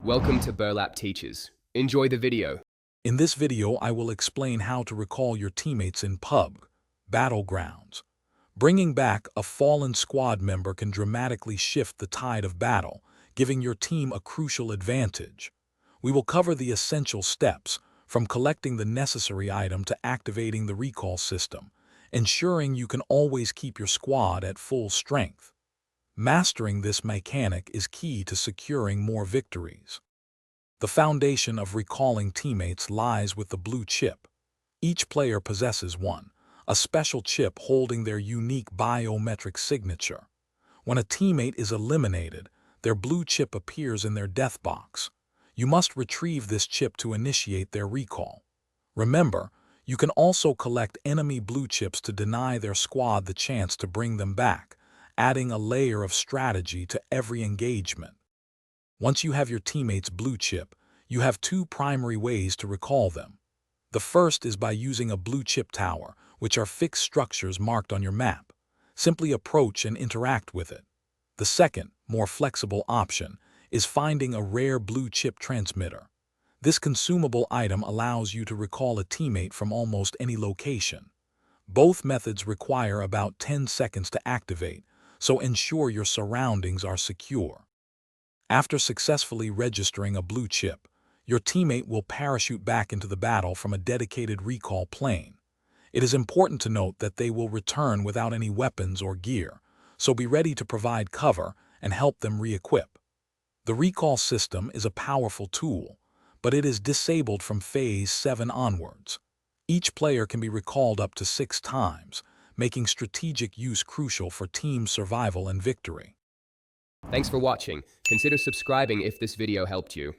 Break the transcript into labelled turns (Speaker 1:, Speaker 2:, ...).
Speaker 1: Welcome to Burlap Teachers. Enjoy the video.
Speaker 2: In this video, I will explain how to recall your teammates in PUBG, Battlegrounds. Bringing back a fallen squad member can dramatically shift the tide of battle, giving your team a crucial advantage. We will cover the essential steps, from collecting the necessary item to activating the recall system, ensuring you can always keep your squad at full strength. Mastering this mechanic is key to securing more victories. The foundation of recalling teammates lies with the blue chip. Each player possesses one, a special chip holding their unique biometric signature. When a teammate is eliminated, their blue chip appears in their death box. You must retrieve this chip to initiate their recall. Remember, you can also collect enemy blue chips to deny their squad the chance to bring them back, adding a layer of strategy to every engagement. Once you have your teammate's blue chip, you have two primary ways to recall them. The first is by using a blue chip tower, which are fixed structures marked on your map. Simply approach and interact with it. The second, more flexible option is finding a rare blue chip transmitter. This consumable item allows you to recall a teammate from almost any location. Both methods require about 10 seconds to activate, so ensure your surroundings are secure. After successfully registering a blue chip, your teammate will parachute back into the battle from a dedicated recall plane. It is important to note that they will return without any weapons or gear, so be ready to provide cover and help them re-equip. The recall system is a powerful tool, but it is disabled from Phase 7 onwards. Each player can be recalled up to 6 times, making strategic use crucial for team survival and victory.
Speaker 1: Thanks for watching. Consider subscribing if this video helped you.